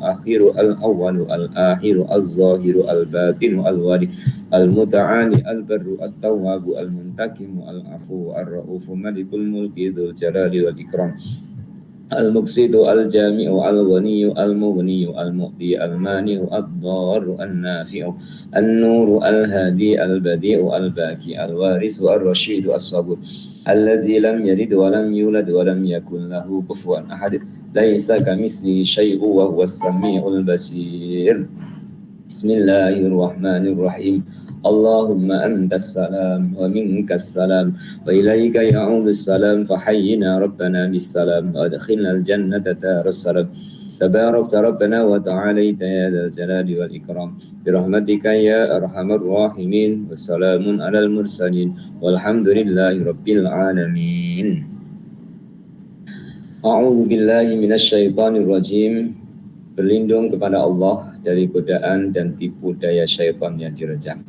al-akhiru al-awwalu al-akhiru al-zahiru al-batinu al-wali al-muta'ali al-barru at-tawwabu al-muntakimu al-afu ar-ra'ufu malikul mulki dzul jalali wal ikram al-muqsidu al-jami'u al-ghaniyu al-mughniyu al-mu'ti al-mani'u ad-darru an-nafi'u an-nuru al-hadi al-badi'u al-baki al-warisu ar-rashidu as-sabur alladzi lam yalid wa lam yulad wa lam yakul lahu kufuwan ahad laisa kamitslihi syai'un wa huwas samiul basir. Bismillahirrahmanirrahim. Allahumma antas salam wa minkas salam wa ilaika ya'udus salam fahayyina rabbana bis salam wa adkhilnal jannata daras salam. Tabarakta rabbana wa ta'alaita ya dzal jalali wal ikram bi rahmatika ya arhamar rahimin. Wassalamun alal mursalin walhamdulillahi rabbil alamin. A'udzu billahi minasyaitonir rajim. Berlindung kepada Allah dari godaan dan tipu daya syaitan yang direjam.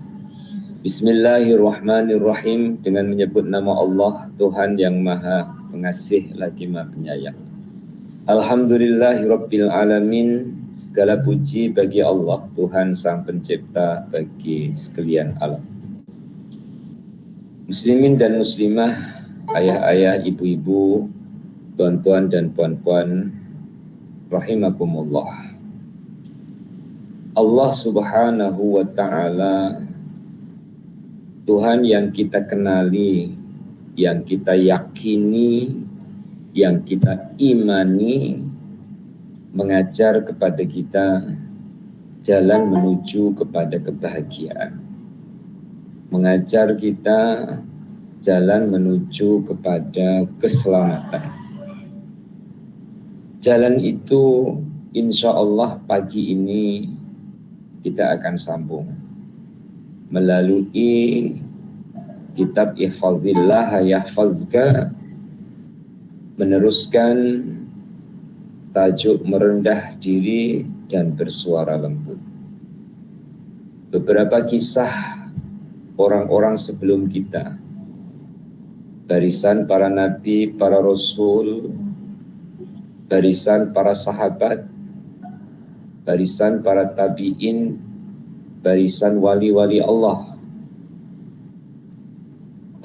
Bismillahirrahmanirrahim. Dengan menyebut nama Allah, Tuhan yang Maha Pengasih lagi Maha Penyayang. Alhamdulillahirabbil alamin. Segala puji bagi Allah, Tuhan Sang Pencipta bagi sekalian alam. Muslimin dan muslimah, ayah-ayah, ibu-ibu, tuan-tuan dan puan-puan, rahimakumullah. Allah Subhanahu wa ta'ala, Tuhan yang kita kenali, yang kita yakini, yang kita imani, mengajar kepada kita jalan menuju kepada kebahagiaan. Mengajar kita jalan menuju kepada keselamatan. Jalan itu insya Allah pagi ini kita akan sambung melalui kitab Ihfazillah Yahfazka, meneruskan tajuk merendah diri dan bersuara lembut. Beberapa kisah orang-orang sebelum kita, barisan para nabi, para rasul, barisan para sahabat, barisan para tabi'in, barisan wali-wali Allah,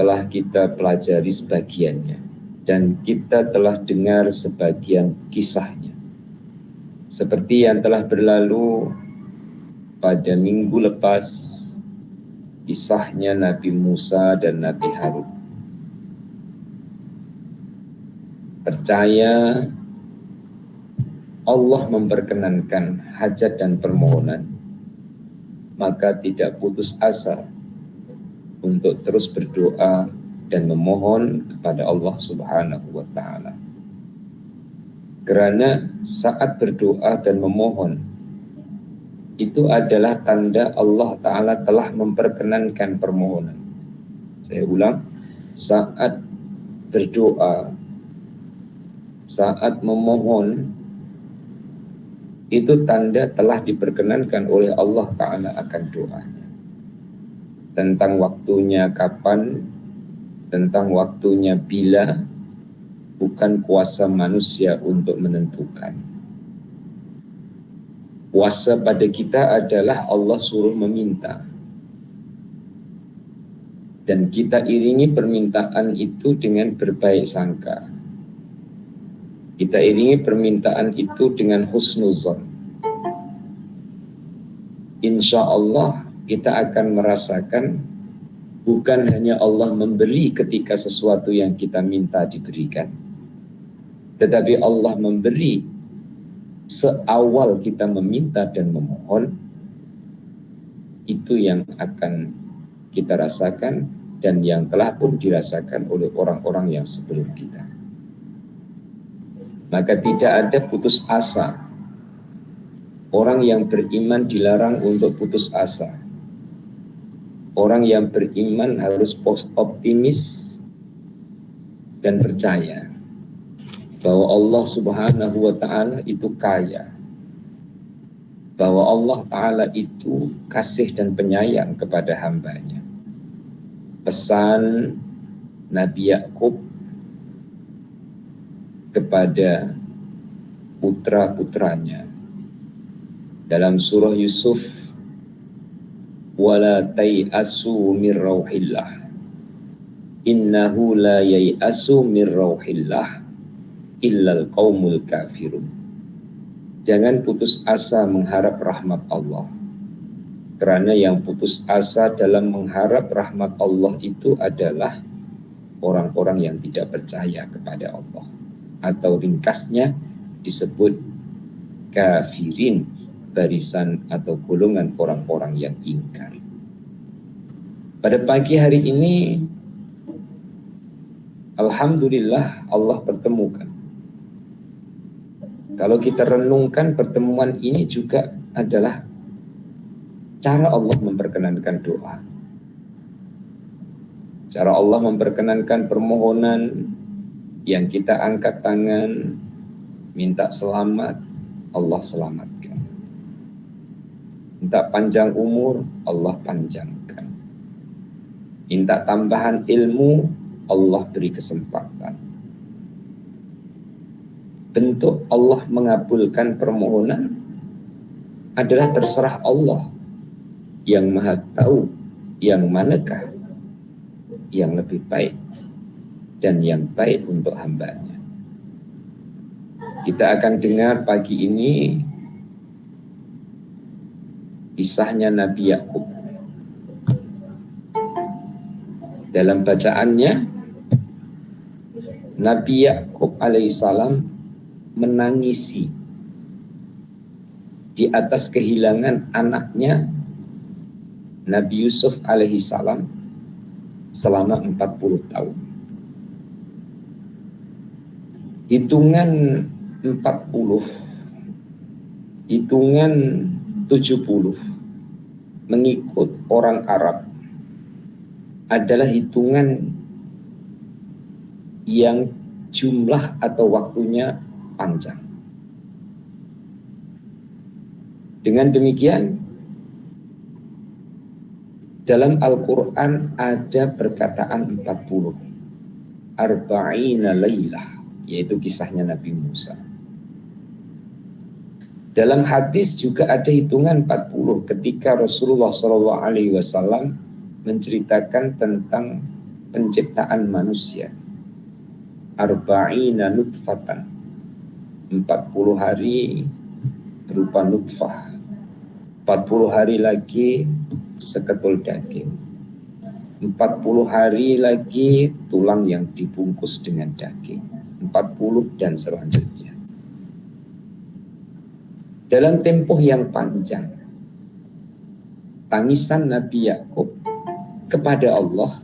telah kita pelajari sebagiannya dan kita telah dengar sebagian kisahnya. Seperti yang telah berlalu pada minggu lepas, kisahnya Nabi Musa dan Nabi Harun. Percaya Allah memperkenankan hajat dan permohonan, maka tidak putus asa untuk terus berdoa dan memohon kepada Allah Subhanahu wa ta'ala. Karena saat berdoa dan memohon, itu adalah tanda Allah Ta'ala telah memperkenankan permohonan. Saya ulang, saat berdoa, saat memohon, itu tanda telah diperkenankan oleh Allah Ta'ala akan doanya. Tentang waktunya kapan, tentang waktunya bila, bukan kuasa manusia untuk menentukan. Kuasa pada kita adalah Allah suruh meminta. Dan kita iringi permintaan itu dengan berbaik sangka. Kita iringi permintaan itu dengan husnuzon. Insya Allah kita akan merasakan bukan hanya Allah memberi ketika sesuatu yang kita minta diberikan, tetapi Allah memberi seawal kita meminta dan memohon. Itu yang akan kita rasakan dan yang telah pun dirasakan oleh orang-orang yang sebelum kita. Maka tidak ada putus asa. Orang yang beriman dilarang untuk putus asa. Orang yang beriman harus optimis dan percaya bahwa Allah Subhanahu wa ta'ala itu kaya, bahwa Allah Ta'ala itu kasih dan penyayang kepada hambanya. Pesan Nabi Yakub kepada putra-putranya, dalam surah Yusuf, wala tai'asu mir rauhillah innahu la yai'asu mir rauhillah illal qaumul kafirun. Jangan putus asa mengharap rahmat Allah, karena yang putus asa dalam mengharap rahmat Allah itu adalah orang-orang yang tidak percaya kepada Allah, atau ringkasnya disebut kafirin, barisan atau golongan orang-orang yang ingkar. Pada pagi hari ini, alhamdulillah Allah pertemukan. Kalau kita renungkan, pertemuan ini juga adalah cara Allah memperkenankan doa. Cara Allah memperkenankan permohonan yang kita angkat tangan, minta selamat, Allah selamatkan. Minta panjang umur, Allah panjangkan. Minta tambahan ilmu, Allah beri kesempatan. Bentuk Allah mengabulkan permohonan adalah terserah Allah yang maha tahu yang manakah yang lebih baik dan yang baik untuk hambanya. Kita akan dengar pagi ini kisahnya Nabi Yakub. Dalam bacaannya, Nabi Yakub alaihissalam menangisi di atas kehilangan anaknya Nabi Yusuf alaihissalam selama 40 tahun. Hitungan 40, hitungan 70 mengikut orang Arab adalah hitungan yang jumlah atau waktunya panjang. Dengan demikian, dalam Al-Quran ada perkataan 40, arba'ina laylah, yaitu kisahnya Nabi Musa. Dalam hadis juga ada hitungan 40 ketika Rasulullah SAW menceritakan tentang penciptaan manusia. Arba'ina nutfatan, 40 hari berupa nutfah, 40 hari lagi seketul daging, 40 hari lagi tulang yang dibungkus dengan daging, 40 dan selanjutnya. Dalam tempoh yang panjang, tangisan Nabi Yakub kepada Allah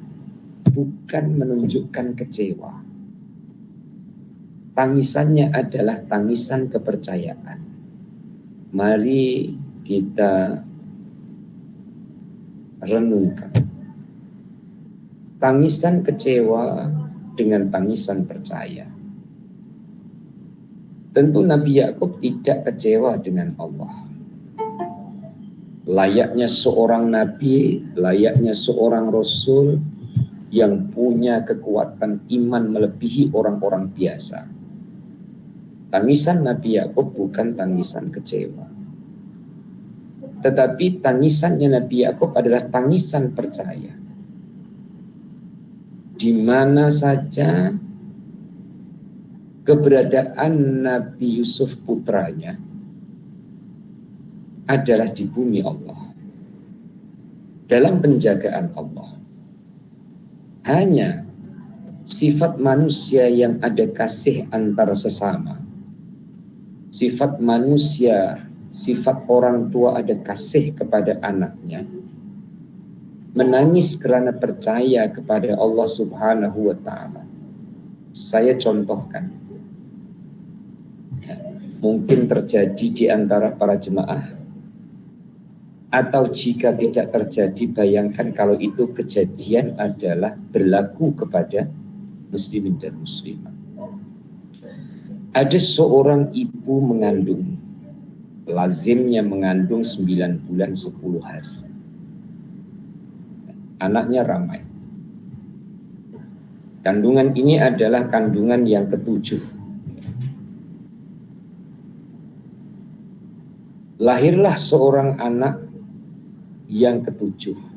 bukan menunjukkan kecewa. Tangisannya adalah tangisan kepercayaan. Mari kita renungkan. Tangisan kecewa dengan tangisan percaya. Tentu Nabi Yakub tidak kecewa dengan Allah. Layaknya seorang nabi, layaknya seorang rasul yang punya kekuatan iman melebihi orang-orang biasa. Tangisan Nabi Yakub bukan tangisan kecewa, tetapi tangisannya Nabi Yakub adalah tangisan percaya. Di mana saja keberadaan Nabi Yusuf putranya adalah di bumi Allah, dalam penjagaan Allah. Hanya sifat manusia yang ada kasih antara sesama, sifat manusia, sifat orang tua ada kasih kepada anaknya, menangis karena percaya kepada Allah Subhanahu wa ta'ala. Saya contohkan, mungkin terjadi di antara para jemaah, atau jika tidak terjadi, bayangkan kalau itu kejadian adalah berlaku kepada muslimin dan muslimat. Ada seorang ibu mengandung, lazimnya mengandung 9 bulan 10 hari. Anaknya ramai. Kandungan ini adalah kandungan yang 7. Lahirlah seorang anak yang ketujuh.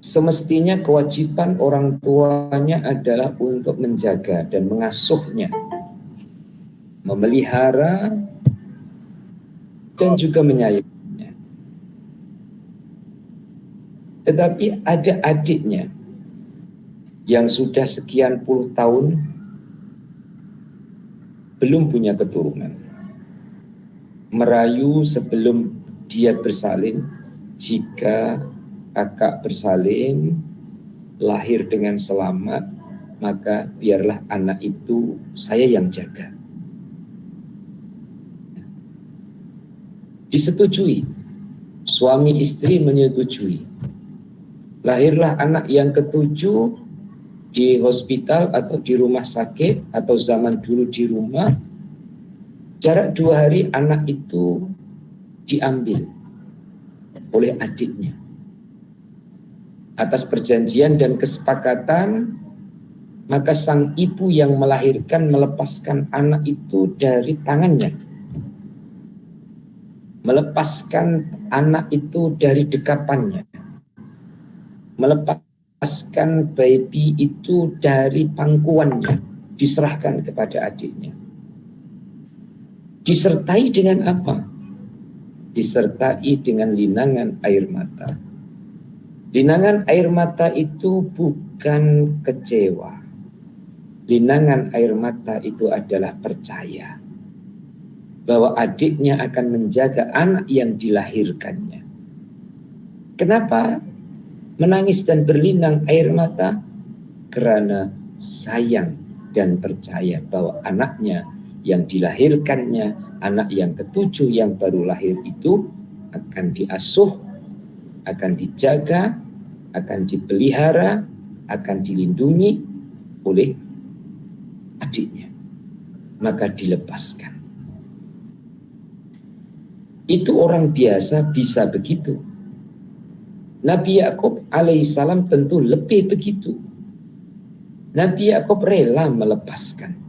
Semestinya kewajiban orang tuanya adalah untuk menjaga dan mengasuhnya, memelihara, dan juga menyayanginya. Tetapi ada adiknya yang sudah sekian puluh tahun belum punya keturunan. Merayu sebelum dia bersalin, jika kakak bersalin lahir dengan selamat, maka biarlah anak itu saya yang jaga. Disetujui, suami istri menyetujui. Lahirlah anak yang ketujuh di hospital atau di rumah sakit, atau zaman dulu di rumah. Jarak 2 hari anak itu diambil oleh adiknya. Atas perjanjian dan kesepakatan, maka sang ibu yang melahirkan melepaskan anak itu dari tangannya. Melepaskan anak itu dari dekapannya. Melepaskan baby itu dari pangkuannya. Diserahkan kepada adiknya. Disertai dengan apa? Disertai dengan linangan air mata. Linangan air mata itu bukan kecewa. Linangan air mata itu adalah percaya bahwa adiknya akan menjaga anak yang dilahirkannya. Kenapa menangis dan berlinang air mata? Karena sayang dan percaya bahwa anaknya yang dilahirkannya, anak yang ketujuh yang baru lahir itu akan diasuh, akan dijaga, akan dipelihara, akan dilindungi oleh adiknya. Maka dilepaskan. Itu orang biasa bisa begitu. Nabi Yakub alaihissalam tentu lebih begitu. Nabi Yakub rela melepaskan.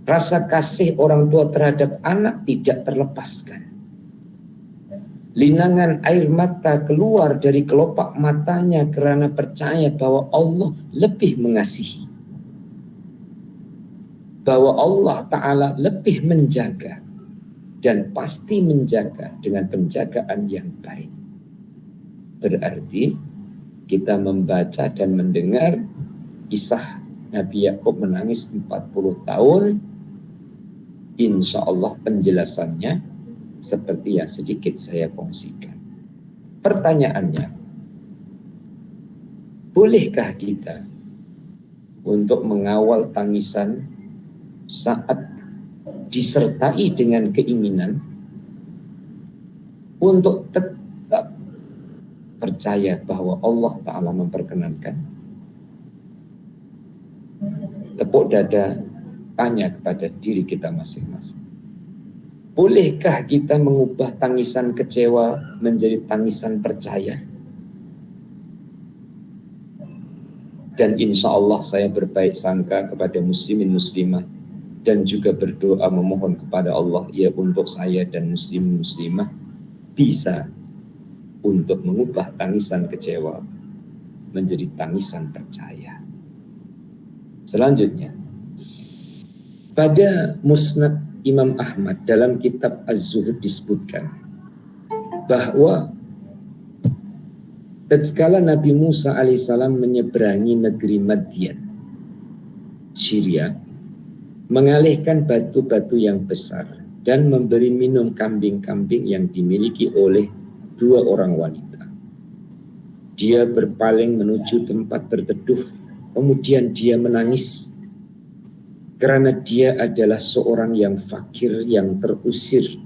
Rasa kasih orang tua terhadap anak tidak terlepaskan. Linangan air mata keluar dari kelopak matanya karena percaya bahwa Allah lebih mengasihi. Bahwa Allah Ta'ala lebih menjaga dan pasti menjaga dengan penjagaan yang baik. Berarti kita membaca dan mendengar kisah Nabi Yakub menangis 40 tahun. Insya Allah penjelasannya seperti yang sedikit saya kongsikan. Pertanyaannya, bolehkah kita untuk mengawal tangisan saat disertai dengan keinginan untuk tetap percaya bahwa Allah Ta'ala memperkenankan? Tepuk dada, tanya kepada diri kita masing-masing. Bolehkah kita mengubah tangisan kecewa menjadi tangisan percaya? Dan insya Allah saya berbaik sangka kepada muslimin muslimah dan juga berdoa memohon kepada Allah ya untuk saya dan muslim muslimah bisa untuk mengubah tangisan kecewa menjadi tangisan percaya. Selanjutnya, pada Musnad Imam Ahmad dalam kitab Az-Zuhud disebutkan bahwa tatkala Nabi Musa alaihissalam menyeberangi negeri Madian, Syria, mengalihkan batu-batu yang besar dan memberi minum kambing-kambing yang dimiliki oleh 2 orang wanita. Dia berpaling menuju tempat berteduh, kemudian dia menangis karena dia adalah seorang yang fakir, yang terusir,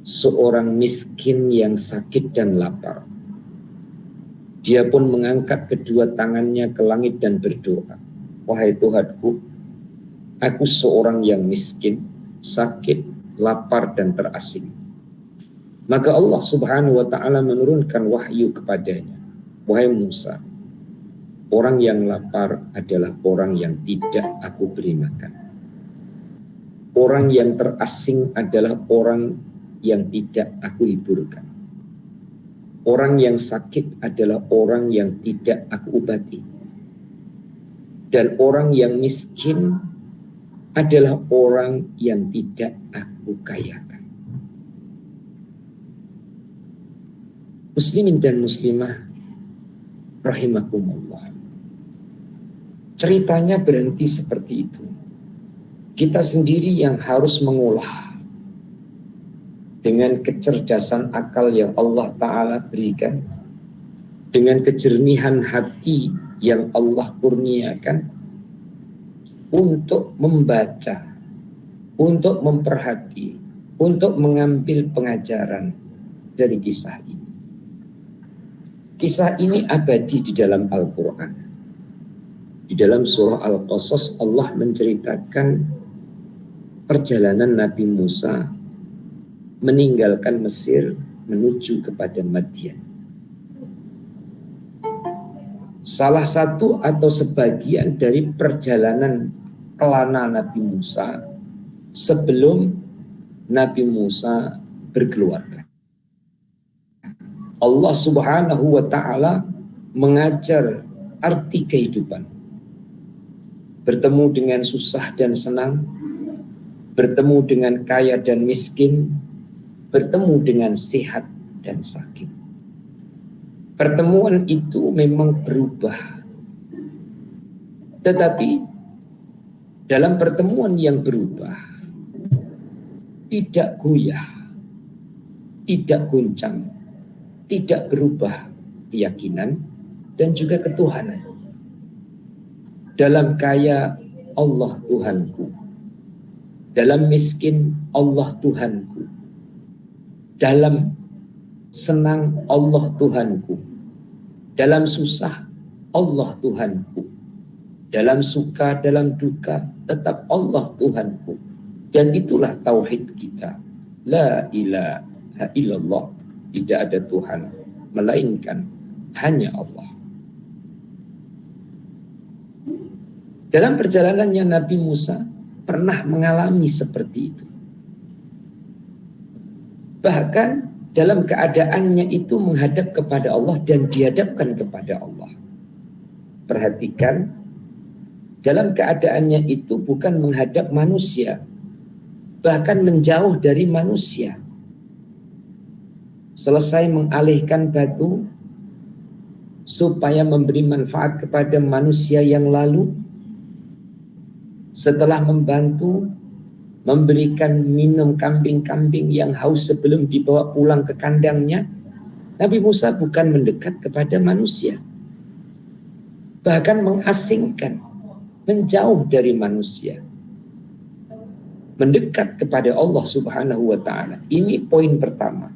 seorang miskin yang sakit dan lapar. Dia pun mengangkat kedua tangannya ke langit dan berdoa, wahai Tuhanku, aku seorang yang miskin, sakit, lapar dan terasing. Maka Allah Subhanahu wa ta'ala menurunkan wahyu kepadanya, wahai Musa, orang yang lapar adalah orang yang tidak aku beri makan. Orang yang terasing adalah orang yang tidak aku hiburkan. Orang yang sakit adalah orang yang tidak aku obati. Dan orang yang miskin adalah orang yang tidak aku kayakan. Muslimin dan muslimah rahimakumullah. Ceritanya berhenti seperti itu. Kita sendiri yang harus mengolah dengan kecerdasan akal yang Allah Ta'ala berikan, dengan kejernihan hati yang Allah kurniakan, untuk membaca, untuk memperhati, untuk mengambil pengajaran dari kisah ini. Kisah ini abadi di dalam Al-Quran. Di dalam surah Al-Qasas Allah menceritakan perjalanan Nabi Musa meninggalkan Mesir menuju kepada Madian. Salah satu atau sebagian dari perjalanan kelana Nabi Musa sebelum Nabi Musa berkeluarga. Allah Subhanahu wa Ta'ala mengajar arti kehidupan. Bertemu dengan susah dan senang, bertemu dengan kaya dan miskin, bertemu dengan sehat dan sakit. Pertemuan itu memang berubah. Tetapi dalam pertemuan yang berubah, tidak goyah, tidak goncang, tidak berubah keyakinan dan juga ketuhanan. Dalam kaya, Allah Tuhanku. Dalam miskin, Allah Tuhanku. Dalam senang, Allah Tuhanku. Dalam susah, Allah Tuhanku. Dalam suka, dalam duka, tetap Allah Tuhanku. Dan itulah tauhid kita. La ilaha illallah. Tidak ada Tuhan melainkan hanya Allah. Dalam perjalanannya Nabi Musa pernah mengalami seperti itu. Bahkan dalam keadaannya itu menghadap kepada Allah dan dihadapkan kepada Allah. Perhatikan, dalam keadaannya itu bukan menghadap manusia, bahkan menjauh dari manusia. Selesai mengalihkan batu supaya memberi manfaat kepada manusia yang lalu, setelah membantu memberikan minum kambing-kambing yang haus sebelum dibawa pulang ke kandangnya, Nabi Musa bukan mendekat kepada manusia, bahkan mengasingkan, menjauh dari manusia, mendekat kepada Allah Subhanahu wa Ta'ala. Ini poin pertama.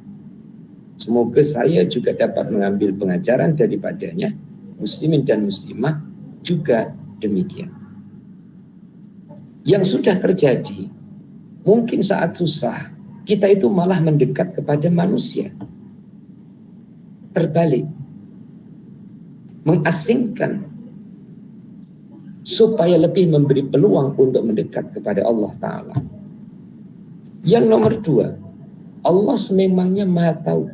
Semoga saya juga dapat mengambil pengajaran daripadanya. Muslimin dan muslimah juga demikian. Yang sudah terjadi, mungkin saat susah, kita itu malah mendekat kepada manusia. Terbalik. Mengasingkan supaya lebih memberi peluang untuk mendekat kepada Allah Ta'ala. Yang nomor dua, Allah sememangnya Maha Tahu.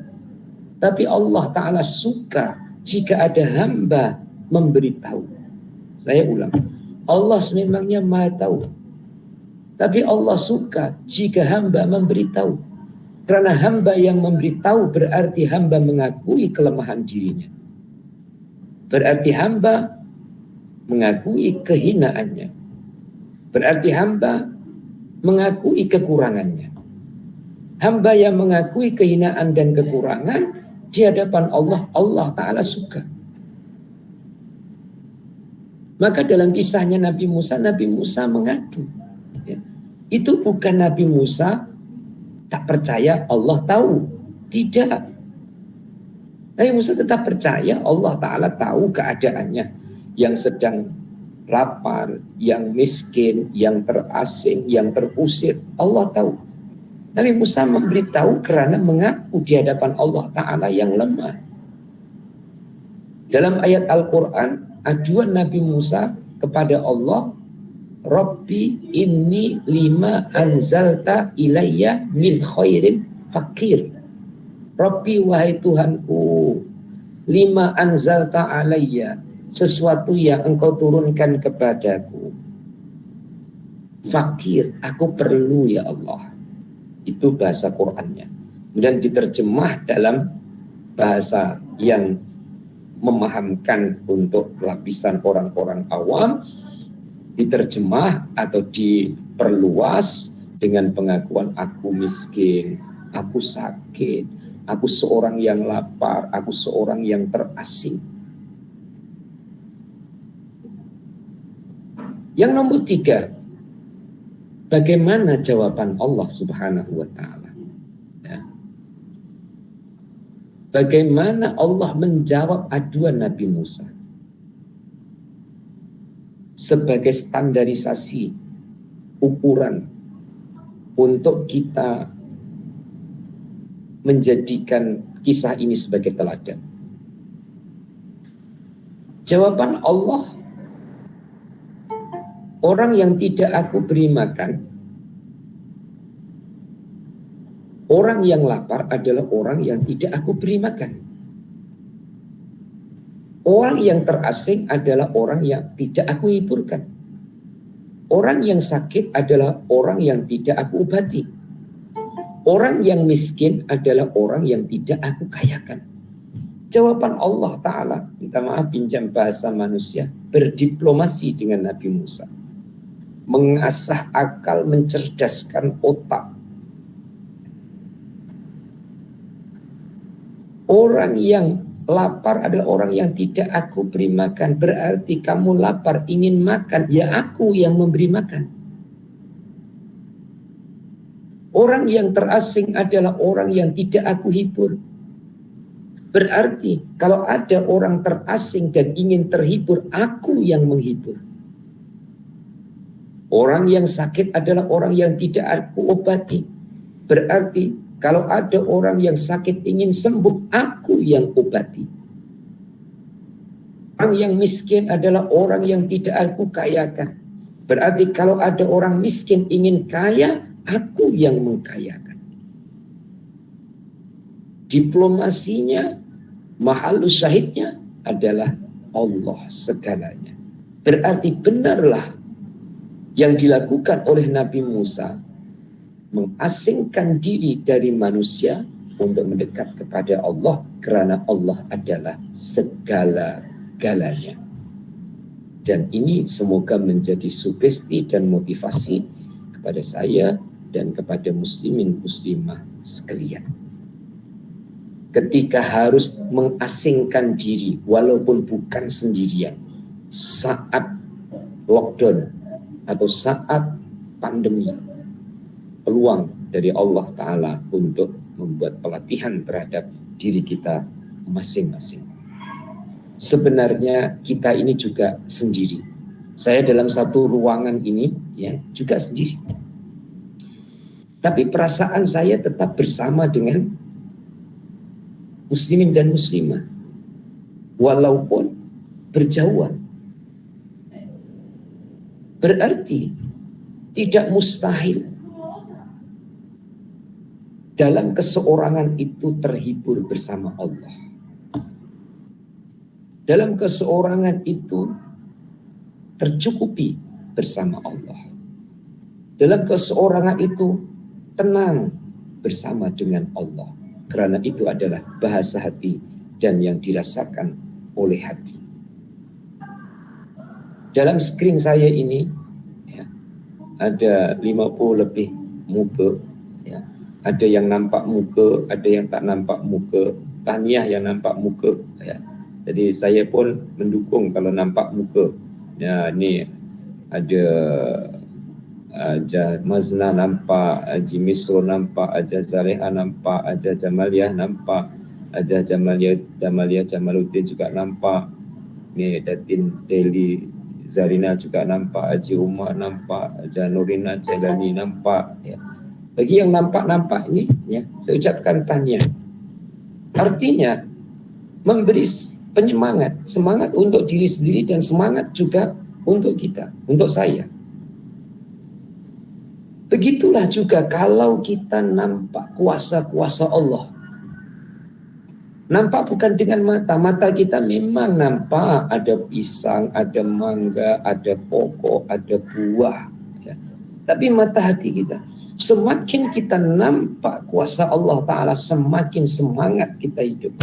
Tapi Allah Ta'ala suka jika ada hamba memberitahu. Saya ulang. Allah sememangnya Maha Tahu. Tapi Allah suka jika hamba memberitahu. Karena hamba yang memberitahu berarti hamba mengakui kelemahan dirinya. Berarti hamba mengakui kehinaannya. Berarti hamba mengakui kekurangannya. Hamba yang mengakui kehinaan dan kekurangan di hadapan Allah, Allah Ta'ala suka. Maka dalam kisahnya Nabi Musa mengadu. Ya. Itu bukan Nabi Musa tak percaya Allah tahu. Tidak. Nabi Musa tetap percaya Allah Ta'ala tahu keadaannya. Yang sedang lapar, yang miskin, yang terasing, yang terusir. Allah tahu. Nabi Musa memberitahu karena mengaku di hadapan Allah Ta'ala yang lemah. Dalam ayat Al-Quran, aduan Nabi Musa kepada Allah Rabbi inni lima anzalta ilayya min khairin fakir. Rabbi, wahai Tuhanku, lima anzalta alayya, sesuatu yang engkau turunkan kepadaku. Fakir, aku perlu ya Allah. Itu bahasa Qur'annya. Dan diterjemah dalam bahasa yang memahamkan untuk lapisan orang-orang awam, diterjemah atau diperluas dengan pengakuan aku miskin, aku sakit, aku seorang yang lapar, aku seorang yang terasing. Yang nomor 3, bagaimana jawaban Allah Subhanahu wa ta'ala? Ya. Bagaimana Allah menjawab aduan Nabi Musa? Sebagai standarisasi ukuran untuk kita menjadikan kisah ini sebagai teladan. Jawaban Allah, orang yang tidak aku beri makan, orang yang lapar adalah orang yang tidak aku beri makan. Orang yang terasing adalah orang yang tidak aku hiburkan. Orang yang sakit adalah orang yang tidak aku obati. Orang yang miskin adalah orang yang tidak aku kayakan. Jawaban Allah Ta'ala, minta maaf pinjam bahasa manusia, berdiplomasi dengan Nabi Musa. Mengasah akal, mencerdaskan otak. Orang yang lapar adalah orang yang tidak aku beri makan. Berarti kamu lapar ingin makan, ya aku yang memberi makan. Orang yang terasing adalah orang yang tidak aku hibur. Berarti kalau ada orang terasing dan ingin terhibur, aku yang menghibur. Orang yang sakit adalah orang yang tidak aku obati. Berarti kalau ada orang yang sakit ingin sembuh, aku yang obati. Orang yang miskin adalah orang yang tidak aku kayakan. Berarti kalau ada orang miskin ingin kaya, aku yang mengkayakan. Diplomasinya, mahalus syahidnya adalah Allah segalanya. Berarti benarlah yang dilakukan oleh Nabi Musa, mengasingkan diri dari manusia untuk mendekat kepada Allah, karena Allah adalah segala-galanya. Dan ini semoga menjadi sugesti dan motivasi kepada saya dan kepada muslimin muslimah sekalian. Ketika harus mengasingkan diri walaupun bukan sendirian saat lockdown atau saat pandemi, peluang dari Allah Ta'ala untuk membuat pelatihan terhadap diri kita masing-masing. Sebenarnya kita ini juga sendiri. Saya dalam satu ruangan ini ya juga sendiri. Tapi perasaan saya tetap bersama dengan muslimin dan muslimah. Walaupun berjauhan. Berarti tidak mustahil dalam keseorangan itu terhibur bersama Allah. Dalam keseorangan itu tercukupi bersama Allah. Dalam keseorangan itu tenang bersama dengan Allah. Karena itu adalah bahasa hati dan yang dirasakan oleh hati. Dalam screen saya ini ya, ada 50 lebih muka. Ya. Ada yang nampak muka, ada yang tak nampak muka. Tahniah yang nampak muka. Ya. Jadi saya pun mendukung kalau nampak muka. Ya, ni ada Aja Mazna nampak, Haji Misro nampak, Aja Zaleha nampak, Aja Jamaliah nampak, Aja Jamaliah Jamaluddin juga nampak. Ni Datin Deli Zarina juga nampak, Haji Umar nampak, Aja Nurina Jailani nampak. Ya. Bagi yang nampak-nampak ini, ya, saya ucapkan tahniah. Artinya memberi penyemangat, semangat untuk diri sendiri dan semangat juga untuk kita, untuk saya. Begitulah juga kalau kita nampak kuasa-kuasa Allah. Nampak bukan dengan mata. Mata kita memang nampak ada pisang, ada mangga, ada pokok, ada buah. Ya. Tapi mata hati kita, semakin kita nampak kuasa Allah Ta'ala, semakin semangat kita hidup.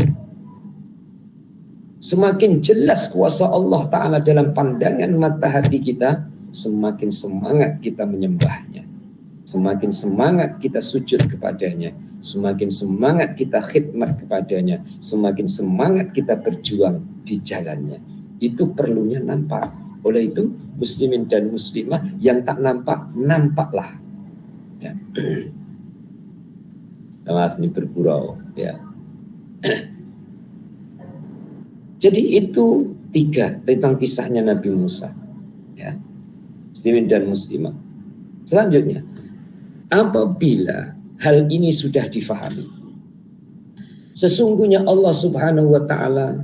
Semakin jelas kuasa Allah Ta'ala dalam pandangan mata hati kita, semakin semangat kita menyembahnya. Semakin semangat kita sujud kepadanya. Semakin semangat kita khidmat kepadanya, semakin semangat kita berjuang di jalannya. Itu perlunya nampak. Oleh itu, muslimin dan muslimah yang tak nampak, nampaklah. Ya. Maaf, ini bergurau. Ya. Jadi itu 3 tentang kisahnya Nabi Musa. Ya. Muslimin dan muslimah. Selanjutnya, apabila hal ini sudah difahami, sesungguhnya Allah Subhanahu wa Ta'ala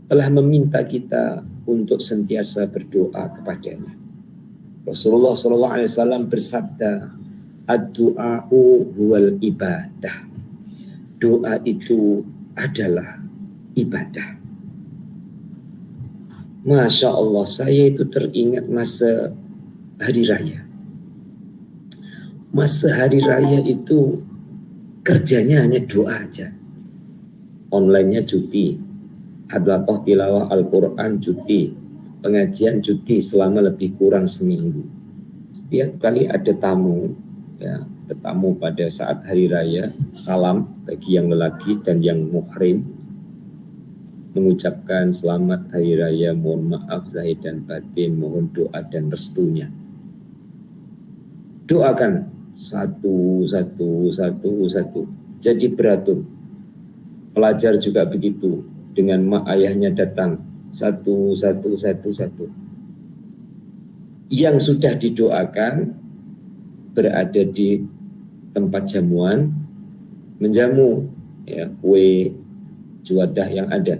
telah meminta kita untuk senantiasa berdoa kepadanya. Rasulullah SAW bersabda, ad-du'a'u huwal ibadah. Doa itu adalah ibadah. Masya Allah, saya itu teringat masa hari raya. Masa hari raya itu kerjanya hanya doa aja. Online-nya cuti, hadlaqah tilawah Al-Quran cuti, pengajian cuti selama lebih kurang seminggu. Setiap kali ada tamu, ya, tamu pada saat hari raya, salam bagi yang lelaki dan yang muhrim, mengucapkan selamat hari raya, mohon maaf zahir dan batin, mohon doa dan restunya. Doakan satu. Jadi beratur. Pelajar juga begitu. Dengan mak ayahnya datang. Satu. Yang sudah didoakan berada di tempat jamuan, menjamu ya, kue, juadah yang ada.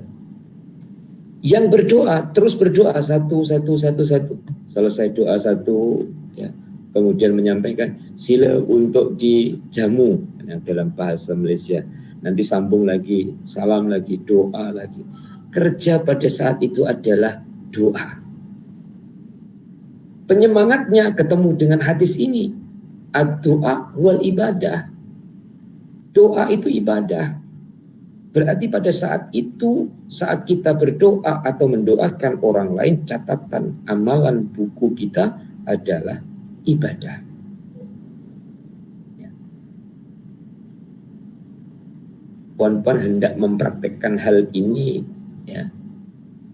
Yang berdoa, terus berdoa satu. Selesai doa satu, ya, kemudian menyampaikan sila untuk dijamu dalam bahasa Malaysia. Nanti sambung lagi, salam lagi, doa lagi. Kerja pada saat itu adalah doa. Penyemangatnya ketemu dengan hadis ini. Ad-doa wal ibadah. Doa itu ibadah. Berarti pada saat itu, saat kita berdoa atau mendoakan orang lain, catatan amalan buku kita adalah ibadah. Ya. Puan-puan hendak mempraktekkan hal ini, ya,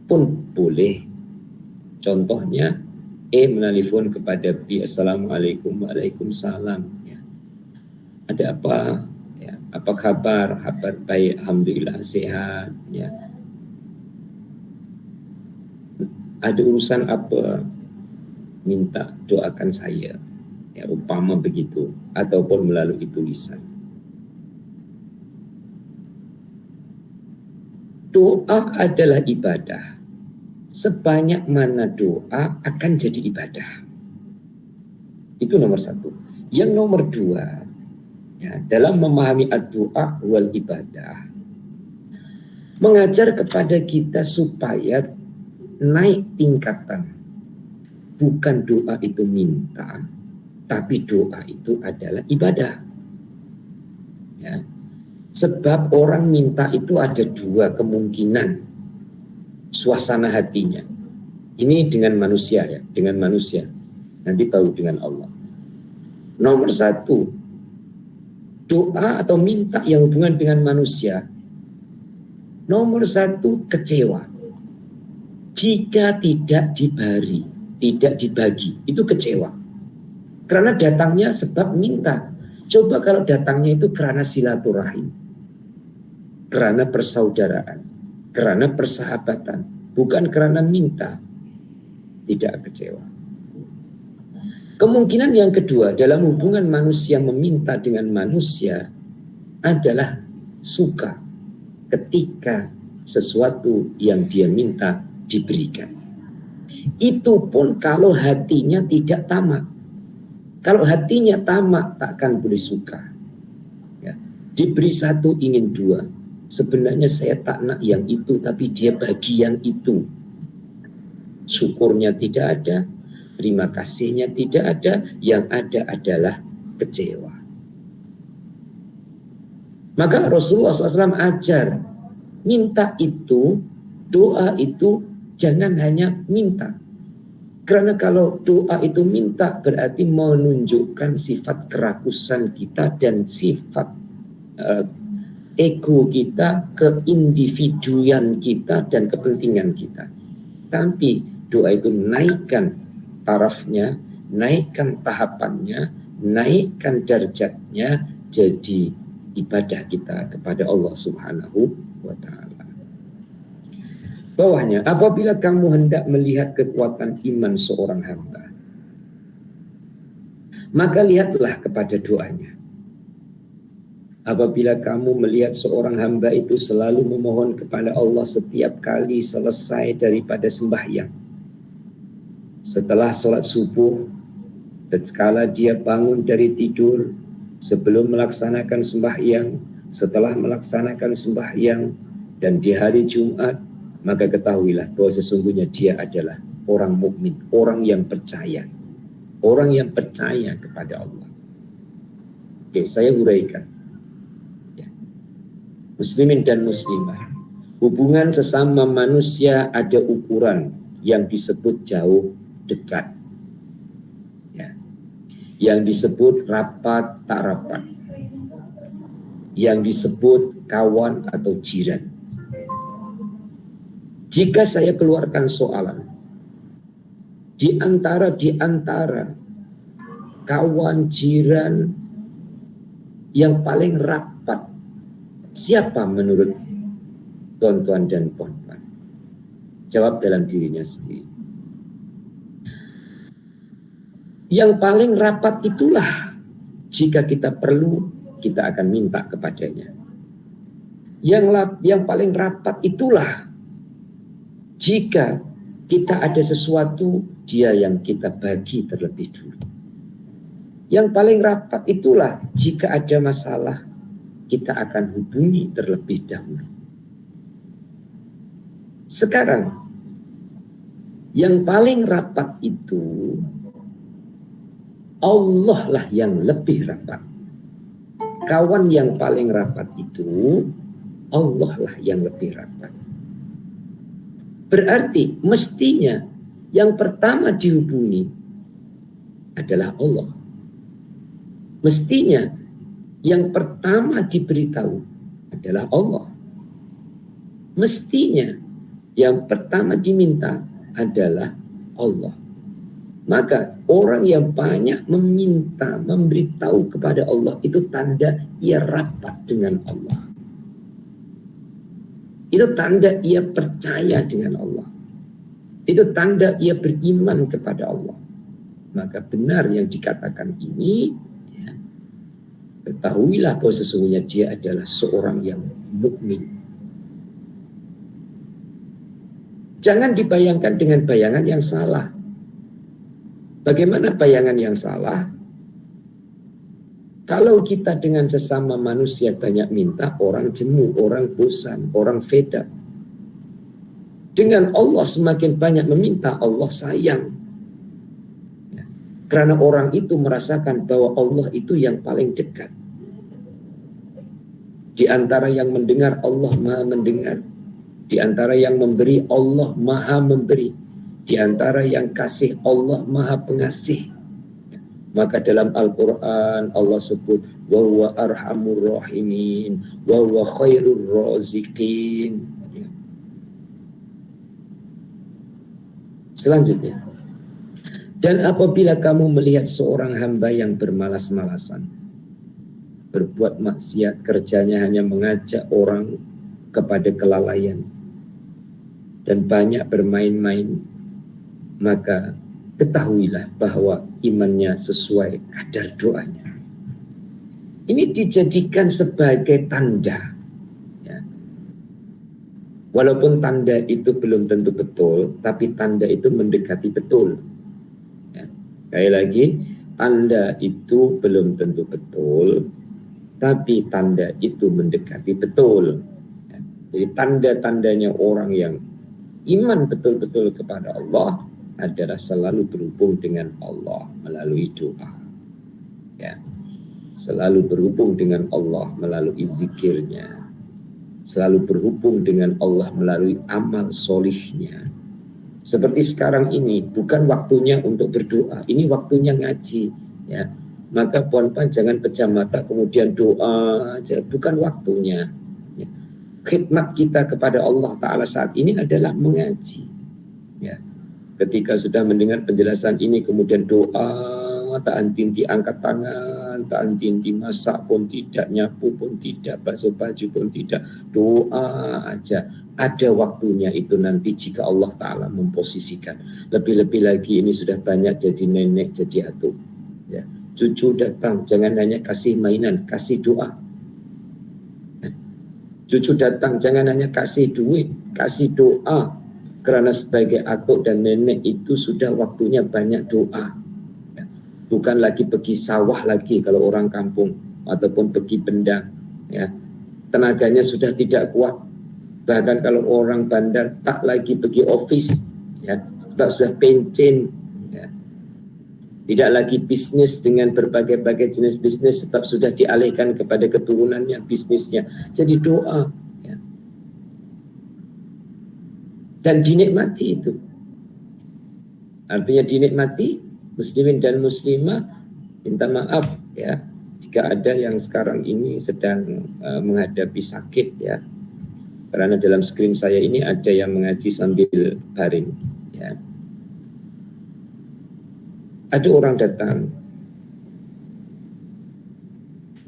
pun boleh. Contohnya, menelpon kepada B, assalamualaikum, waalaikumsalam. Ya. Ada apa? Ya. Apa kabar? Kabar baik, alhamdulillah sehat. Ya. Ada urusan apa? Minta doakan saya, ya, umpama begitu, ataupun melalui tulisan. Doa adalah ibadah. Sebanyak mana doa akan jadi ibadah. Itu nomor 1. Yang nomor 2, ya, dalam memahami ad-doa wal ibadah, mengajar kepada kita supaya naik tingkatan. Bukan doa itu minta, tapi doa itu adalah ibadah. Ya. Sebab orang minta itu ada 2 kemungkinan suasana hatinya. Ini dengan manusia, ya, dengan manusia. Nanti baru dengan Allah. Nomor 1, doa atau minta yang hubungan dengan manusia. Nomor 1, kecewa. Jika tidak dibagi, itu kecewa. Karena datangnya sebab minta. Coba kalau datangnya itu karena silaturahim, karena persaudaraan, karena persahabatan, bukan karena minta, tidak kecewa. Kemungkinan yang kedua dalam hubungan manusia meminta dengan manusia adalah suka ketika sesuatu yang dia minta diberikan. Itu pun kalau hatinya tidak tamak. Kalau hatinya tamak, takkan boleh suka. Ya. Diberi satu ingin dua. Sebenarnya saya tak nak yang itu, tapi dia bagi yang itu. Syukurnya tidak ada, terima kasihnya tidak ada, yang ada adalah kecewa. Maka Rasulullah SAW ajar, minta itu, doa itu jangan hanya minta. Karena kalau doa itu minta berarti menunjukkan sifat kerakusan kita dan sifat ego kita, keindividuan kita dan kepentingan kita. Tapi doa itu naikkan tarafnya, naikkan tahapannya, naikkan derajatnya jadi ibadah kita kepada Allah Subhanahu wa Ta'ala. Bawahnya, apabila kamu hendak melihat kekuatan iman seorang hamba, maka lihatlah kepada doanya. Apabila kamu melihat seorang hamba itu selalu memohon kepada Allah setiap kali selesai daripada sembahyang, setelah sholat subuh, dan sekala dia bangun dari tidur, sebelum melaksanakan sembahyang, setelah melaksanakan sembahyang, dan di hari Jumat, maka ketahuilah bahwa sesungguhnya dia adalah orang mukmin, orang yang percaya kepada Allah. Oke, saya uraikan. Ya. Muslimin dan muslimah, hubungan sesama manusia ada ukuran yang disebut jauh dekat, ya. Yang disebut rapat tak rapat, yang disebut kawan atau jiran. Jika saya keluarkan soalan, di antara kawan jiran yang paling rapat, siapa menurut tuan-tuan dan puan-puan? Jawab dalam dirinya sendiri. Yang paling rapat itulah jika kita perlu, kita akan minta kepadanya. Yang paling rapat itulah jika kita ada sesuatu, dia yang kita bagi terlebih dulu. Yang paling rapat itulah jika ada masalah, kita akan hubungi terlebih dahulu. Sekarang, yang paling rapat itu, Allah lah yang lebih rapat. Kawan yang paling rapat itu, Allah lah yang lebih rapat. Berarti mestinya yang pertama dihubungi adalah Allah. Mestinya yang pertama diberitahu adalah Allah. Mestinya yang pertama diminta adalah Allah. Maka orang yang banyak meminta, memberitahu kepada Allah, itu tanda ia rapat dengan Allah. Itu tanda ia percaya dengan Allah. Itu tanda ia beriman kepada Allah. Maka benar yang dikatakan ini, ya, ketahuilah bahwa sesungguhnya dia adalah seorang yang mukmin. Jangan dibayangkan dengan bayangan yang salah. Bagaimana bayangan yang salah? Kalau kita dengan sesama manusia banyak minta, orang jemu, orang bosan, orang feda. Dengan Allah semakin banyak meminta, Allah sayang. Ya. Karena orang itu merasakan bahwa Allah itu yang paling dekat. Di antara yang mendengar, Allah Maha mendengar. Di antara yang memberi, Allah Maha memberi. Di antara yang kasih, Allah Maha pengasih. Maka dalam Al-Quran Allah sebut wa huwa arhamur rahimin wa huwa khairur raziqin. Selanjutnya, dan apabila kamu melihat seorang hamba yang bermalas-malasan, berbuat maksiat, kerjanya hanya mengajak orang kepada kelalaian dan banyak bermain-main, maka ketahuilah bahwa imannya sesuai kadar doanya. Ini dijadikan sebagai tanda. Ya. Walaupun tanda itu belum tentu betul, tapi tanda itu mendekati betul. Ya. Sekali lagi, tanda itu belum tentu betul, tapi tanda itu mendekati betul. Jadi tanda-tandanya orang yang iman betul-betul kepada Allah adalah selalu berhubung dengan Allah melalui doa. Ya. Selalu berhubung dengan Allah melalui zikirnya. Selalu berhubung dengan Allah melalui amal solihnya. Seperti sekarang ini, bukan waktunya untuk berdoa, ini waktunya ngaji. Ya. Maka puan-puan jangan pejam mata kemudian doa aja, bukan waktunya. Ya. Khidmat kita kepada Allah Ta'ala saat ini adalah mengaji. Ya. Ketika sudah mendengar penjelasan ini kemudian doa, tak henti angkat tangan, tak henti masak pun tidak, nyapu pun tidak, basuh baju pun tidak, doa aja. Ada waktunya itu nanti jika Allah Ta'ala memposisikan. Lebih-lebih lagi ini sudah banyak jadi nenek, jadi atuk. Ya. Cucu datang, jangan hanya kasih mainan, kasih doa. Ya. Cucu datang, jangan hanya kasih duit, kasih doa. Karena sebagai atuk dan nenek itu sudah waktunya banyak doa. Ya. Bukan lagi pergi sawah lagi kalau orang kampung, ataupun pergi bendang. Ya. Tenaganya sudah tidak kuat. Bahkan kalau orang bandar tak lagi pergi office, ya, sebab sudah pencen, ya. Tidak lagi bisnis dengan berbagai-bagai jenis bisnis sebab sudah dialihkan kepada keturunannya bisnisnya. Jadi doa, ya. Dan dinikmati itu. Artinya dinikmati muslimin dan muslimah, minta maaf ya jika ada yang sekarang ini sedang menghadapi sakit ya. Karena dalam screen saya ini ada yang mengaji sambil baring. Ya. Ada orang datang,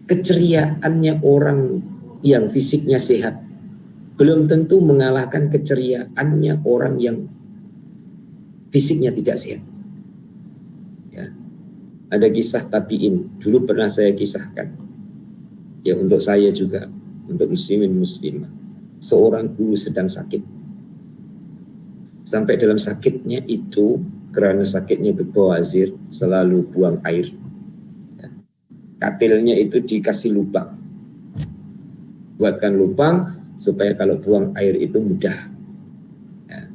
keceriaannya orang yang fisiknya sehat belum tentu mengalahkan keceriaannya orang yang fisiknya tidak sehat. Ya. Ada kisah tabiin, dulu pernah saya kisahkan. Ya untuk saya juga, untuk muslimin muslimah. Seorang guru sedang sakit. Sampai dalam sakitnya itu, karena sakitnya itu bawazir, selalu buang air. Katilnya itu dikasih lubang. Buatkan lubang supaya kalau buang air itu mudah. Ya.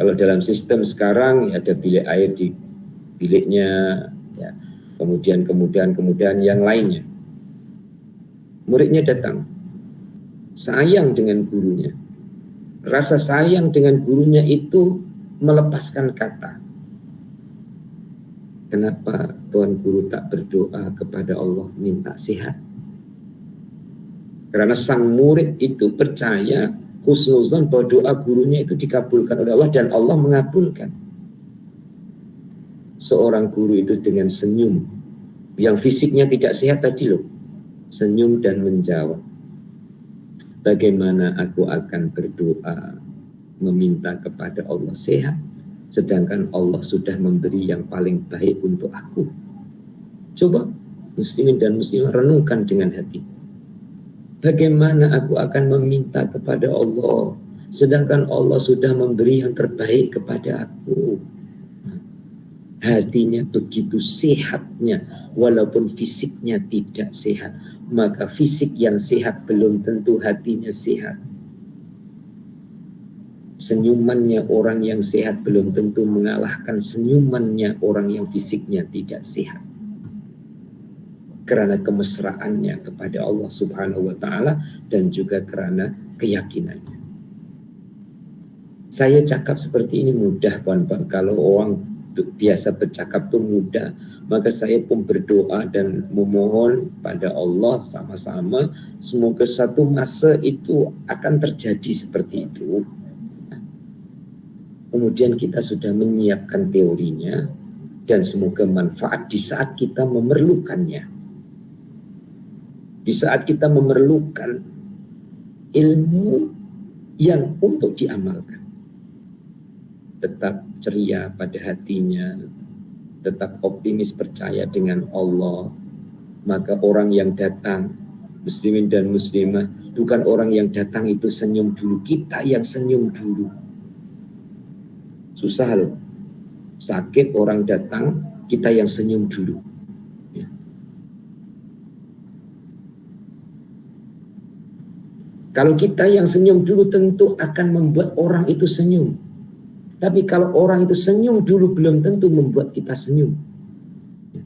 Kalau dalam sistem sekarang ya ada bilik air di biliknya, ya. kemudian yang lainnya. Muridnya datang. Sayang dengan gurunya. Rasa sayang dengan gurunya itu melepaskan kata. Kenapa Tuan Guru tak berdoa kepada Allah minta sehat? Karena sang murid itu percaya husnuzan bahwa doa gurunya itu dikabulkan oleh Allah dan Allah mengabulkan. Seorang guru itu dengan senyum yang fisiknya tidak sehat tadi loh, senyum dan menjawab, bagaimana aku akan berdoa meminta kepada Allah sehat, sedangkan Allah sudah memberi yang paling baik untuk aku. Coba muslimin dan muslimah renungkan dengan hati. Bagaimana aku akan meminta kepada Allah, sedangkan Allah sudah memberi yang terbaik kepada aku. Hatinya begitu sehatnya, walaupun fisiknya tidak sehat. Maka fisik yang sehat belum tentu hatinya sehat. Senyumannya orang yang sehat belum tentu mengalahkan senyumannya orang yang fisiknya tidak sehat. Karena kemesraannya kepada Allah Subhanahu wa Ta'ala dan juga karena keyakinannya. Saya cakap seperti ini mudah, kawan-kawan. Kalau orang biasa bercakap itu mudah, maka saya pun berdoa dan memohon pada Allah sama-sama semoga satu masa itu akan terjadi seperti itu. Kemudian kita sudah menyiapkan teorinya dan semoga manfaat di saat kita memerlukannya. Di saat kita memerlukan ilmu yang untuk diamalkan. Tetap ceria pada hatinya, tetap optimis percaya dengan Allah. Maka orang yang datang, muslimin dan muslimah, bukan orang yang datang itu senyum dulu, kita yang senyum dulu. Susah loh. Sakit orang datang, kita yang senyum dulu. Ya. Kalau kita yang senyum dulu tentu akan membuat orang itu senyum. Tapi kalau orang itu senyum dulu belum tentu membuat kita senyum. Ya.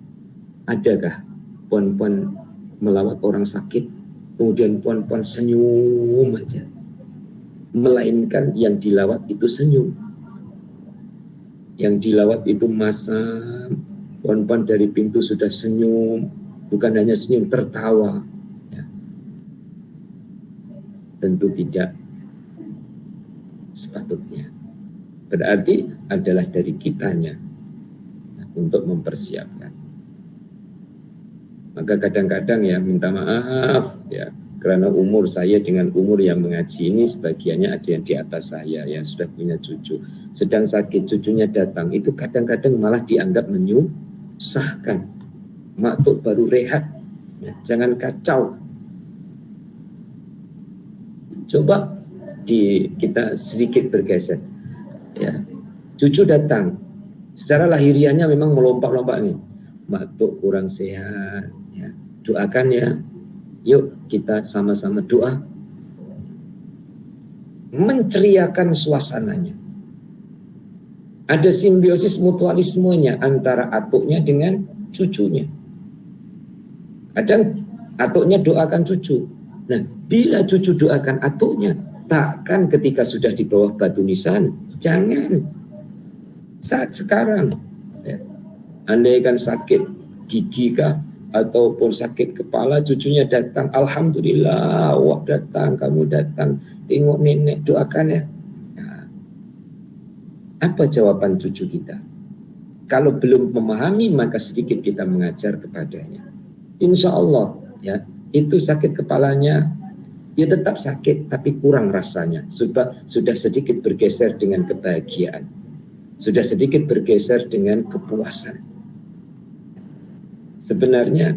Adakah puan-puan melawat orang sakit, kemudian puan-puan senyum aja? Melainkan yang dilawat itu senyum. Yang dilawat itu masam, puan-puan dari pintu sudah senyum, bukan hanya senyum, tertawa. Ya. Tentu tidak sepatutnya. Berarti adalah dari kitanya untuk mempersiapkan. Maka kadang-kadang ya minta maaf ya, karena umur saya dengan umur yang mengaji ini sebagiannya ada yang di atas saya yang sudah punya cucu. Sedang sakit cucunya datang, itu kadang-kadang malah dianggap menyusahkan. Mak tuh baru rehat, ya, jangan kacau. Coba kita sedikit bergeser. Ya, cucu datang, secara lahiriahnya memang melompat-lompat nih. Mak tuh kurang sehat, ya. Doakan ya. Yuk kita sama-sama doa. Menceriakan suasananya. Ada simbiosis mutualismenya antara atuknya dengan cucunya. Kadang atuknya doakan cucu. Nah, bila cucu doakan atuknya, takkan ketika sudah di bawah batu nisan. Jangan. Saat sekarang. Ya. Andaikan sakit gigi kah, ataupun sakit kepala, cucunya datang, alhamdulillah, wah datang, kamu datang, tengok nenek, doakan ya. Nah, apa jawaban cucu kita? Kalau belum memahami, maka sedikit kita mengajar kepadanya. Insya Allah, ya, itu sakit kepalanya, dia tetap sakit, tapi kurang rasanya. Sudah sedikit bergeser dengan kebahagiaan. Sudah sedikit bergeser dengan kepuasan. Sebenarnya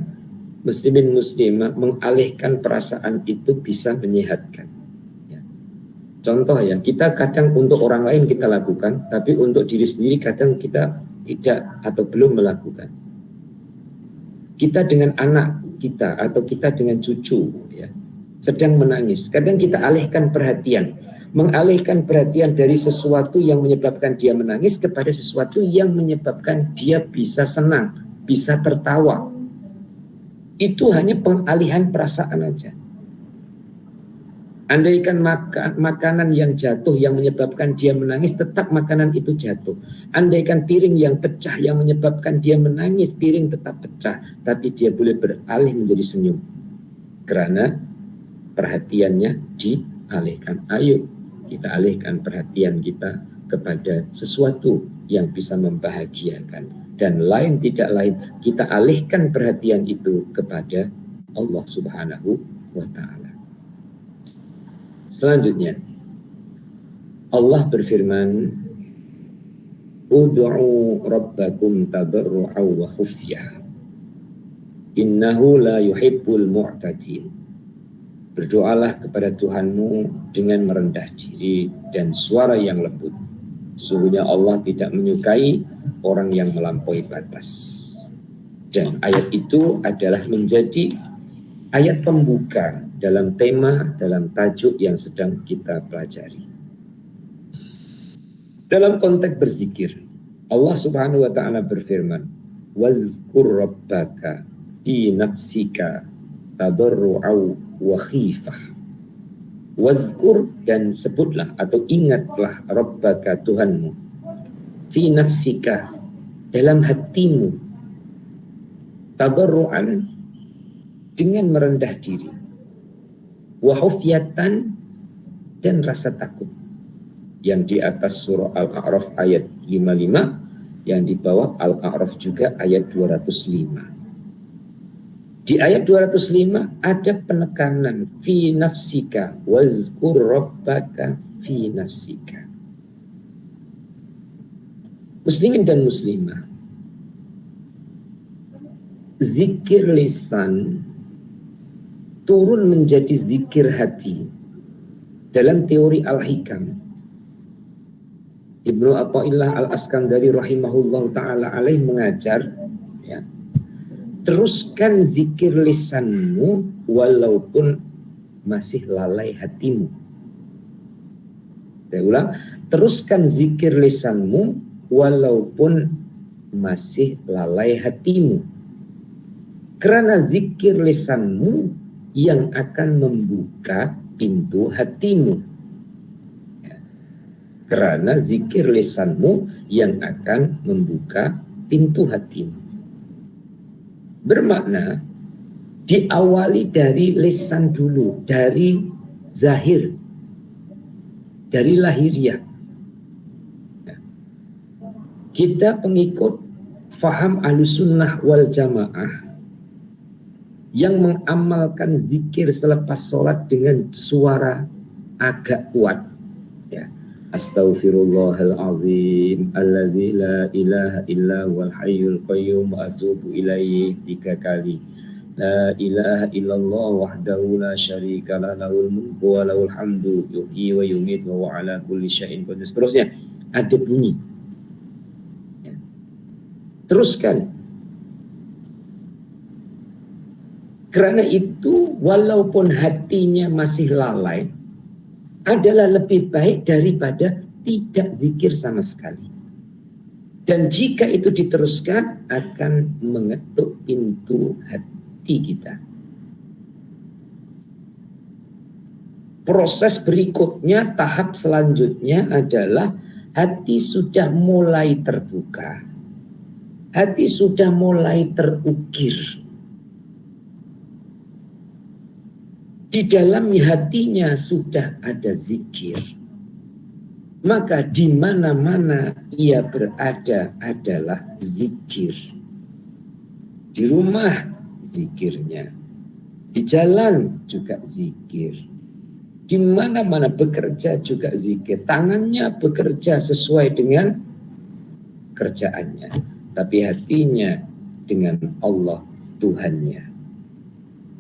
muslimin muslimah mengalihkan perasaan itu bisa menyehatkan. Ya. Contoh ya, kita kadang untuk orang lain kita lakukan, tapi untuk diri sendiri kadang kita tidak atau belum melakukan. Kita dengan anak kita atau kita dengan cucu ya, sedang menangis, kadang kita alihkan perhatian, mengalihkan perhatian dari sesuatu yang menyebabkan dia menangis kepada sesuatu yang menyebabkan dia bisa senang, bisa tertawa. Itu hanya pengalihan perasaan aja. Andaikan makanan yang jatuh yang menyebabkan dia menangis, tetap makanan itu jatuh. Andaikan piring yang pecah yang menyebabkan dia menangis, piring tetap pecah, tapi dia boleh beralih menjadi senyum karena perhatiannya dialihkan. Ayo kita alihkan perhatian kita kepada sesuatu yang bisa membahagiakan. Dan lain tidak lain, kita alihkan perhatian itu kepada Allah Subhanahu wa Ta'ala. Selanjutnya, Allah berfirman, Ud'u rabbakum tadarru'aw wa khufyah, innahu la yuhibbul mu'tadin. Berdoalah kepada Tuhanmu dengan merendah diri dan suara yang lembut. Sungguhnya Allah tidak menyukai orang yang melampaui batas. Dan ayat itu adalah menjadi ayat pembuka dalam tema, dalam tajuk yang sedang kita pelajari. Dalam konteks berzikir, Allah Subhanahu wa Ta'ala berfirman, wazkur rabbaka fi nafsika tadarru'aw wa khifah. Wazkur, dan sebutlah atau ingatlah rabbaka Tuhanmu fi nafsika, dalam hatimu, tadarru'an, dengan merendah diri, wa khufyatan, dan rasa takut. Yang di atas surah Al-A'raf ayat 55, yang di bawah Al-A'raf juga ayat 205. Di ayat 205 ada penekanan fi nafsika, wazkur rabbaka fi nafsika. Muslimin dan muslimah, zikir lisan turun menjadi zikir hati dalam teori Al-Hikam. Ibnu Athaillah Al-Askandari rahimahullah ta'ala alaih mengajar, ya, teruskan zikir lisanmu walaupun masih lalai hatimu. Saya ulang, teruskan zikir lisanmu walaupun masih lalai hatimu. Karena zikir lisanmu yang akan membuka pintu hatimu. Karena zikir lisanmu yang akan membuka pintu hatimu. Bermakna diawali dari lisan dulu, dari zahir, dari lahiriah. Kita pengikut faham Ahlussunnah wal Jamaah yang mengamalkan zikir selepas sholat dengan suara agak kuat, ya. Astaghfirullahalazim alladzi la ilaha illa huwal hayyul qayyum wa atubu ilaihi 3 kali. La ilaha illallah wahdahu la syarika lah lahul mulku wa lahul hamdu yuhyi wa yumiitu wa ala kulli syai'in qadir. Seterusnya ada bunyi. Ya. Teruskan. Karena itu walaupun hatinya masih lalai, adalah lebih baik daripada tidak zikir sama sekali. Dan jika itu diteruskan akan mengetuk pintu hati kita. Proses berikutnya, tahap selanjutnya adalah hati sudah mulai terbuka. Hati sudah mulai terukir. Di dalam hatinya sudah ada zikir. Maka di mana-mana ia berada adalah zikir. Di rumah zikirnya. Di jalan juga zikir. Di mana-mana bekerja juga zikir. Tangannya bekerja sesuai dengan kerjaannya. Tapi hatinya dengan Allah Tuhannya.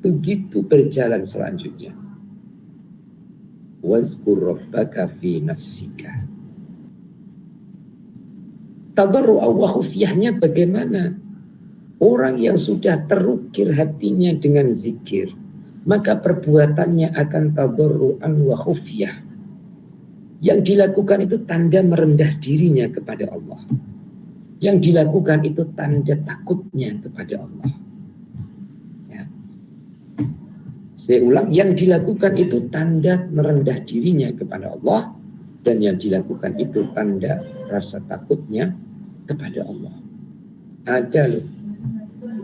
Begitu berjalan selanjutnya. Wazkur rabbaka fi nafsika. Tadarru'a wa khufyahnya bagaimana? Orang yang sudah terukir hatinya dengan zikir, maka perbuatannya akan tadarru'an wa khufyah. Yang dilakukan itu tanda merendah dirinya kepada Allah. Yang dilakukan itu tanda takutnya kepada Allah. Saya ulang, yang dilakukan itu tanda merendah dirinya kepada Allah, dan yang dilakukan itu tanda rasa takutnya kepada Allah. Ada loh,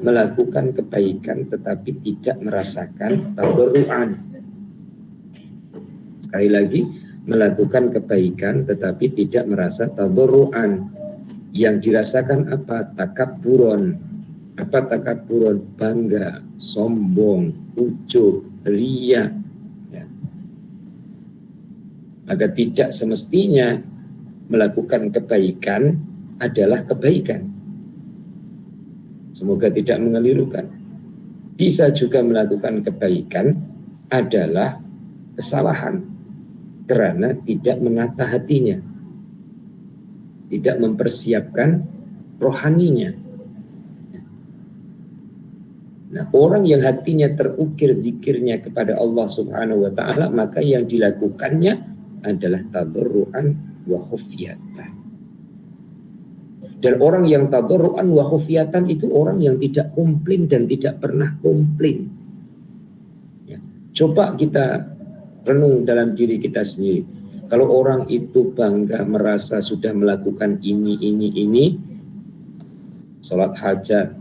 melakukan kebaikan tetapi tidak merasakan tadarruan. Sekali lagi, melakukan kebaikan tetapi tidak merasa tadarruan. Yang dirasakan apa? Takabburon. Apa takabburon? Bangga, sombong, ujub, riya. Ya. Maka tidak semestinya melakukan kebaikan adalah kebaikan. Semoga tidak mengelirukan. Bisa juga melakukan kebaikan adalah kesalahan karena tidak menata hatinya, tidak mempersiapkan rohaninya. Nah, orang yang hatinya terukir zikirnya kepada Allah Subhanahu wa ta'ala, maka yang dilakukannya adalah tadarruan wa khufyatan. Dan orang yang tadarruan wa khufyatan itu orang yang tidak komplain dan tidak pernah komplain. Ya. Coba kita renung dalam diri kita sendiri. Kalau orang itu bangga merasa sudah melakukan ini, sholat hajat,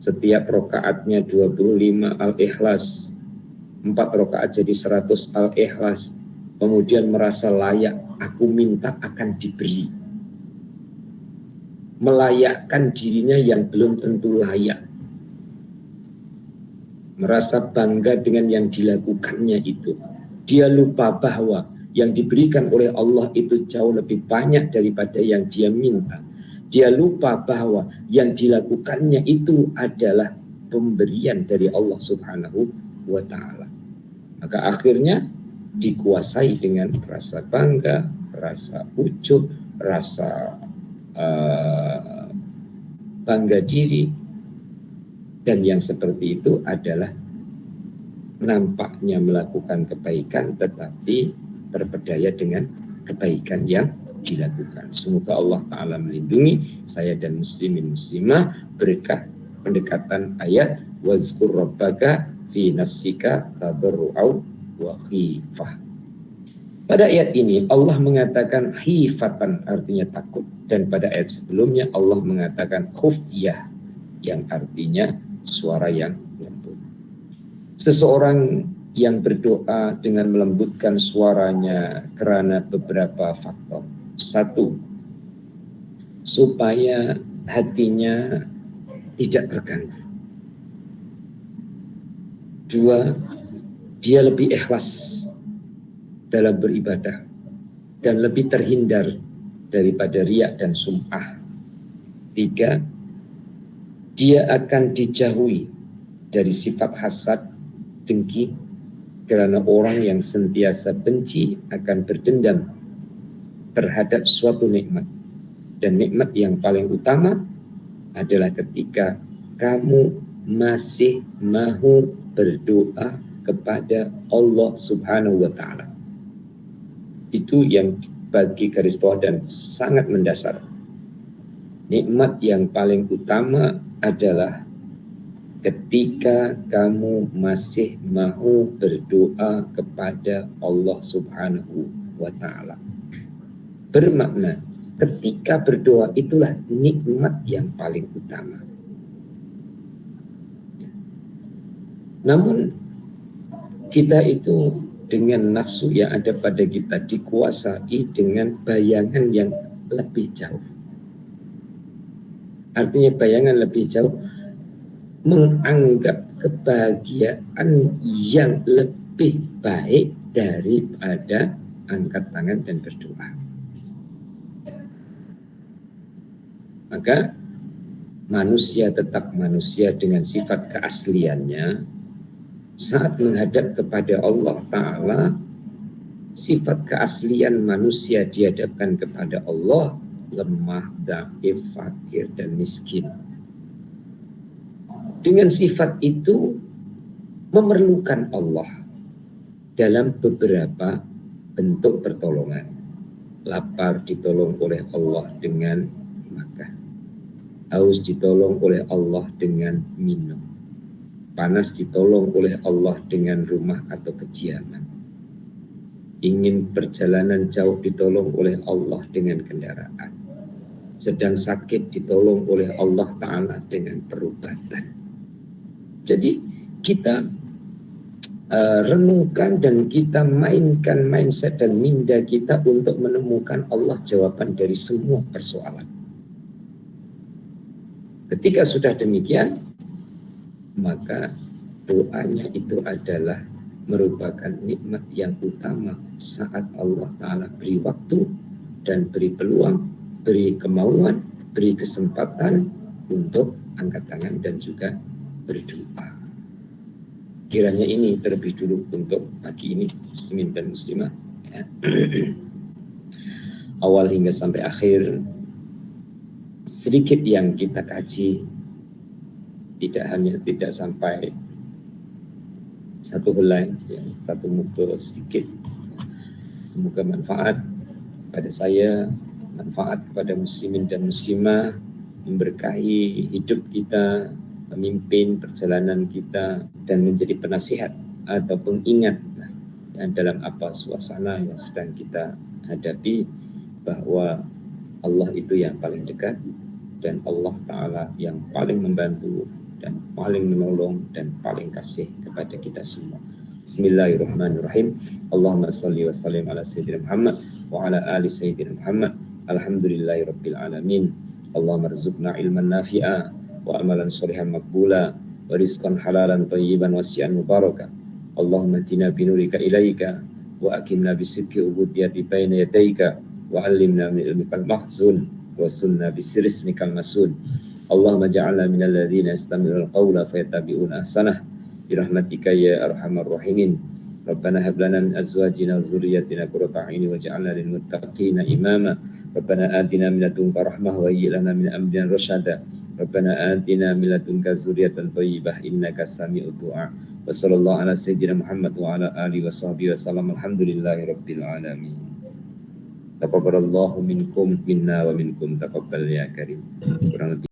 setiap rokaatnya 25 al-ikhlas, 4 rokaat jadi 100 al-ikhlas, kemudian merasa layak, aku minta akan diberi. Melayakkan dirinya yang belum tentu layak. Merasa bangga dengan yang dilakukannya itu. Dia lupa bahwa yang diberikan oleh Allah itu jauh lebih banyak daripada yang dia minta. Dia lupa bahwa yang dilakukannya itu adalah pemberian dari Allah Subhanahu wa ta'ala. Maka akhirnya dikuasai dengan rasa bangga, rasa ujub, rasa bangga diri, dan yang seperti itu adalah nampaknya melakukan kebaikan tetapi terpedaya dengan kebaikan yang dilakukan. Semoga Allah Ta'ala melindungi saya dan muslimin muslimah berkah pendekatan ayat wazkur rabbaka fi nafsika tadarru'au wa khifah. Pada ayat ini Allah mengatakan khifatan artinya takut, dan pada ayat sebelumnya Allah mengatakan khufyah yang artinya suara yang lembut. Seseorang yang berdoa dengan melembutkan suaranya karena beberapa faktor. Satu, supaya hatinya tidak terganggu. Dua, dia lebih ikhlas dalam beribadah dan lebih terhindar daripada riya dan sum'ah. Tiga, dia akan dijauhi dari sifat hasad, dengki, karena orang yang sentiasa benci akan berdendam terhadap suatu nikmat. Dan nikmat yang paling utama adalah ketika kamu masih mau berdoa kepada Allah Subhanahu wa Ta'ala. Itu yang bagi garis bawah dan sangat mendasar. Nikmat yang paling utama adalah ketika kamu masih mau berdoa kepada Allah Subhanahu wa Ta'ala. Bermakna ketika berdoa itulah nikmat yang paling utama. Namun kita itu dengan nafsu yang ada pada kita dikuasai dengan bayangan yang lebih jauh. Artinya bayangan lebih jauh menganggap kebahagiaan yang lebih baik daripada angkat tangan dan berdoa. Maka manusia tetap manusia dengan sifat keasliannya. Saat menghadap kepada Allah Ta'ala, sifat keaslian manusia dihadapkan kepada Allah lemah, dhaif, fakir, dan miskin. Dengan sifat itu memerlukan Allah dalam beberapa bentuk pertolongan. Lapar ditolong oleh Allah dengan makan. Haus ditolong oleh Allah dengan minum. Panas ditolong oleh Allah dengan rumah atau kediaman. Ingin perjalanan jauh ditolong oleh Allah dengan kendaraan. Sedang sakit ditolong oleh Allah Ta'ala dengan perubatan. Jadi kita renungkan dan kita mainkan mindset dan minda kita untuk menemukan Allah jawaban dari semua persoalan. Ketika sudah demikian, maka doanya itu adalah merupakan nikmat yang utama saat Allah Ta'ala beri waktu dan beri peluang, beri kemauan, beri kesempatan untuk angkat tangan dan juga berdoa. Kiranya ini terlebih dulu untuk pagi ini, muslimin dan muslimah. Ya. Awal hingga sampai akhir, sedikit yang kita kaji, tidak sampai satu helai, ya, satu muka sedikit. Semoga manfaat pada saya, manfaat kepada muslimin dan muslimah, memberkahi hidup kita, memimpin perjalanan kita, dan menjadi penasihat atau pengingat dalam apa suasana yang sedang kita hadapi, bahwa Allah itu yang paling dekat dan Allah Ta'ala yang paling membantu dan paling menolong dan paling kasih kepada kita semua. Bismillahirrahmanirrahim. Allahumma salli wa sallim ala Sayyidina Muhammad wa ala ali Sayyidina Muhammad. Alhamdulillahi Rabbil Alamin. Allahumma rizukna ilman nafi'a wa amalan sholihan maqbula wa rizqan halalan tayyiban wasi'an mubaraka. Allahumma tina binurika ilaika wa akimna bisidki ubudiyati bayna yadaika wa alimna min ilmikal mahzun wa sunna bisirismikal masun. Allahumma ja'alna minal ladzina yastami'una al-qawla fayattabi'una ahsanah bi rahmatika ya arhamar rahimin Rabbana hab lana min azwajina wa dzurriyyatina qurrata a'yun waj'alna lil muttaqina imama. Rabbana atina min ladunka rahmah wa hayyi lana min amrina rasyada. Rabbana atina min ladunka dzurriyyatan thayyibah innaka sami'ud du'a. Wa sallallahu ala sayyidina Muhammad wa ala alihi wa sahbihi wa sallam. Alhamdulillahi rabbil alamin. Taqabbalallahu minkum minna wa minkum taqabbal ya karim. Kurang lebih